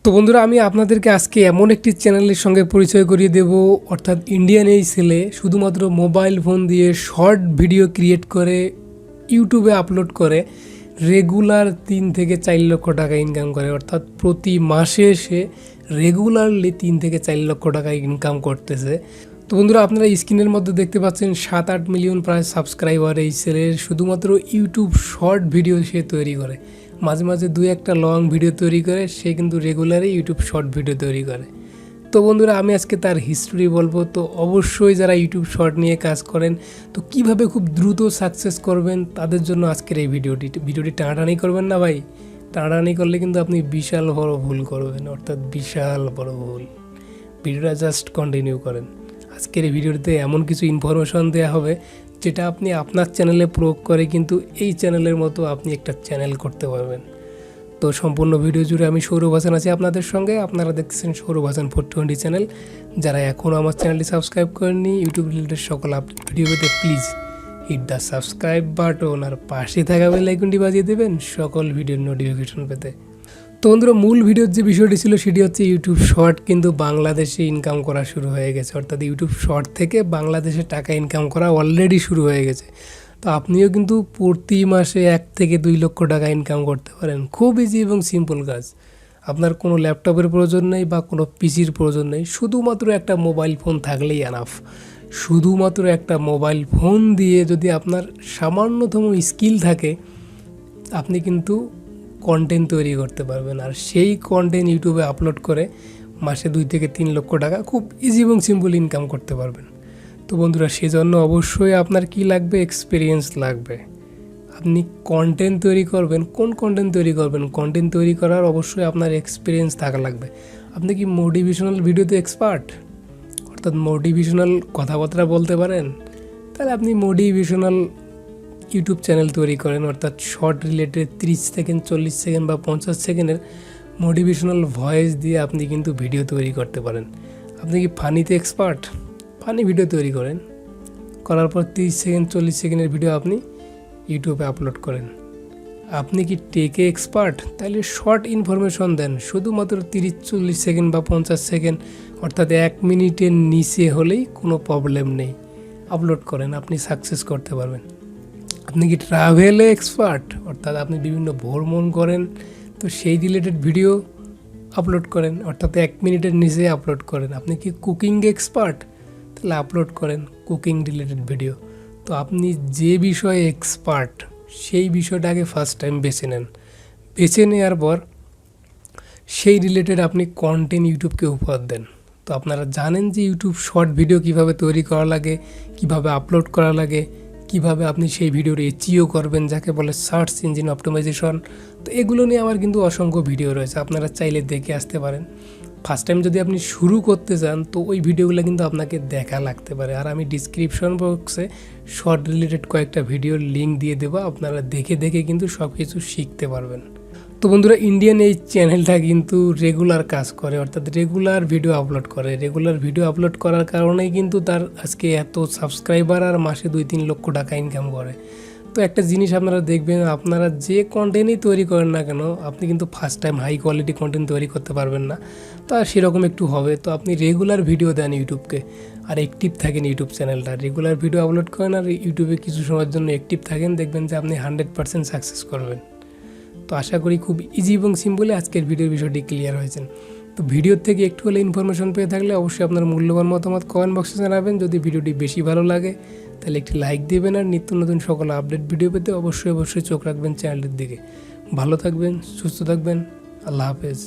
তো বন্ধুরা, আমি আপনাদেরকে আজকে এমন একটি চ্যানেলের সঙ্গে পরিচয় করিয়ে দেব, অর্থাৎ ইন্ডিয়ান এই ছেলে শুধুমাত্র মোবাইল ফোন দিয়ে শর্ট ভিডিও ক্রিয়েট করে ইউটিউবে আপলোড করে রেগুলার 3 থেকে 4 লক্ষ টাকা ইনকাম করে। অর্থাৎ প্রতি মাসে সে রেগুলারলি 3 থেকে 4 লক্ষ টাকা ইনকাম করতেছে। তো বন্ধুরা, আপনারা স্ক্রিনের মধ্যে দেখতে পাচ্ছেন 7-8 মিলিয়ন প্রায় সাবস্ক্রাইবার এই ছেলের। শুধুমাত্র ইউটিউব শর্ট ভিডিও সে তৈরি করে, মাঝে মাঝে 2-1টা লং ভিডিও তৈরি করে, সে কিন্তু রেগুলারই ইউটিউব শর্ট ভিডিও তৈরি করে। তো বন্ধুরা, আমি আজকে তার হিস্টোরি বলবো। তো অবশ্যই যারা ইউটিউব শর্ট নিয়ে কাজ করেন, তো কিভাবে খুব দ্রুত সাকসেস করবেন, তাদের জন্য আজকের এই ভিডিওটি টানাটানি করবেন না ভাই। টানাটানি করলে কিন্তু আপনি বিশাল বড় ভুল করবেন, অর্থাৎ বিশাল বড় ভুল। ভিডিওটা জাস্ট কন্টিনিউ করেন। আজকের এই ভিডিওতে এমন কিছু ইনফরমেশন দেওয়া হবে যেটা আপনি আপনার চ্যানেলে প্রয়োগ করে কিন্তু এই চ্যানেলের মতো আপনি একটা চ্যানেল করতে পারবেন। তো সম্পূর্ণ ভিডিও জুড়ে আমি সৌরভ হাসান আছি আপনাদের সঙ্গে। আপনারা দেখছেন সৌরভ হাসান 420 চ্যানেল। যারা এখনও আমার চ্যানেলটি সাবস্ক্রাইব করেননি, ইউটিউব রিলেটেড সকল আপডেট ভিডিও পেতে please hit the subscribe button আর পাশে থাকা বেল আইকনটি বাজিয়ে দেবেন সকল ভিডিওর নোটিফিকেশন পেতে। তো বন্ধুরা, মূল ভিডিওর যে বিষয়টি ছিল সেটি হচ্ছে ইউটিউব শর্ট কিন্তু বাংলাদেশে ইনকাম করা শুরু হয়ে গেছে। অর্থাৎ ইউটিউব শর্ট থেকে বাংলাদেশে টাকা ইনকাম করা অলরেডি শুরু হয়ে গেছে। তো আপনিও কিন্তু প্রতি মাসে 1 থেকে 2 লক্ষ টাকা ইনকাম করতে পারেন। খুব ইজি এবং সিম্পল কাজ। আপনার কোনো ল্যাপটপের প্রয়োজন নেই বা কোনো পিসির প্রয়োজন নেই, শুধুমাত্র একটা মোবাইল ফোন থাকলেই এনাফ। শুধুমাত্র একটা মোবাইল ফোন দিয়ে যদি আপনার সামান্যতম স্কিল থাকে, আপনি কিন্তু কন্টেন্ট তৈরি করতে পারবেন। আর সেই কন্টেন্ট ইউটিউবে আপলোড করে মাসে 2 থেকে 3 লক্ষ টাকা খুব ইজি এবং সিম্পল ইনকাম করতে পারবেন। তো বন্ধুরা, সেজন্য অবশ্যই আপনার কি লাগবে? এক্সপিরিয়েন্স লাগবে। আপনি কন্টেন্ট তৈরি করবেন, কোন কন্টেন্ট তৈরি করবেন? কন্টেন্ট তৈরি করার অবশ্যই আপনার এক্সপিরিয়েন্স থাকা লাগবে। আপনি কি মোটিভেশনাল ভিডিওতে এক্সপার্ট, অর্থাৎ মোটিভেশনাল কথাবার্তা বলতে পারেন? তাহলে আপনি মোটিভেশনাল ইউটিউব চ্যানেল তৈরি করেন, অর্থাৎ শর্ট রিলেটেড 30 সেকেন্ড, 40 সেকেন্ড বা 50 সেকেন্ডের মোটিভেশনাল ভয়েস দিয়ে আপনি কিন্তু ভিডিও তৈরি করতে পারেন। আপনি কি ফানিতে এক্সপার্ট? ফানি ভিডিও তৈরি করেন, করার পর 30 সেকেন্ড, 40 সেকেন্ডের ভিডিও আপনি ইউটিউবে আপলোড করেন। আপনি কি টেকে এক্সপার্ট? তাহলে শর্ট ইনফরমেশন দেন, শুধুমাত্র 30-40 সেকেন্ড বা 50 সেকেন্ড, অর্থাৎ 1 মিনিটের নিচে হলেই কোনো প্রবলেম নেই, আপলোড করেন, আপনি সাকসেস করতে পারবেন। আপনি কি ট্রাভেলে এক্সপার্ট? অর্থাৎ আপনি বিভিন্ন ভ্রমণ করেন, তো সেই রিলেটেড ভিডিও আপলোড করেন, অর্থাৎ 1 মিনিটের নিচে আপলোড করেন। আপনি কি কুকিং এক্সপার্ট? তাহলে আপলোড করেন কুকিং রিলেটেড ভিডিও। তো আপনি যে বিষয়ে এক্সপার্ট সেই বিষয়টাকে ফার্স্ট টাইম বেছে নেন। বেছে নেওয়ার পর সেই রিলেটেড আপনি কন্টেন্ট ইউটিউবকে উপহার দেন। তো আপনারা জানেন যে ইউটিউব শর্ট ভিডিও কিভাবে তৈরি করা লাগে, কিভাবে আপলোড করা লাগে, কিভাবে আপনি সেই ভিডিওর এচিও করবেন, যাকে বলে সার্চ ইঞ্জিন অপটিমাইজেশন। তো এগুলো নিয়ে আমার কিন্তু অসংখ্য ভিডিও রয়েছে, আপনারা চাইলে দেখে আসতে পারেন। ফার্স্ট টাইম যদি আপনি শুরু করতে চান, তো ওই ভিডিওগুলো কিন্তু আপনাকে দেখা লাগতে পারে। আর আমি ডিসক্রিপশন বক্সে শর্ট রিলেটেড কয়েকটা ভিডিওর লিঙ্ক দিয়ে দেবো, আপনারা দেখে দেখে কিন্তু সব কিছু শিখতে পারবেন। তো বন্ধুরা, ইন্ডিয়ান এই চ্যানেলটা কিন্তু রেগুলার কাজ করে, অর্থাৎ রেগুলার ভিডিও আপলোড করে। রেগুলার ভিডিও আপলোড করার কারণেই কিন্তু তার আজকে এত সাবস্ক্রাইবার আর মাসে 2-3 লক্ষ টাকা ইনকাম করে। তো একটা জিনিস আপনারা দেখবেন, আপনারা যে কন্টেন্টই তৈরি করেন না কেন, আপনি কিন্তু first time high quality content তৈরি করতে পারবেন না। তা সেরকম একটু হবে। তো আপনি রেগুলার ভিডিও দেন ইউটিউবকে, আর অ্যাক্টিভ থাকেন ইউটিউব চ্যানেলটা, রেগুলার ভিডিও আপলোড করেন আর ইউটিউবে কিছু সময়ের জন্য অ্যাক্টিভ থাকেন, দেখবেন যে আপনি 100% সাকসেস করবেন। তো আশা করি খুব ইজি এবং সিম্পলে আজকের ভিডিওর বিষয়টি ক্লিয়ার হয়েছেন। তো ভিডিওর থেকে একটু হলে ইনফরমেশন পেয়ে থাকলে অবশ্যই আপনার মূল্যবান মতামত কমেন্ট বক্সে জানাবেন। যদি ভিডিওটি বেশি ভালো লাগে তাহলে একটি লাইক দেবেন, আর নিত্য নতুন সকল আপডেট ভিডিও পেতে অবশ্যই চোখ রাখবেন চ্যানেলটির দিকে। ভালো থাকবেন, সুস্থ থাকবেন, আল্লাহ হাফেজ।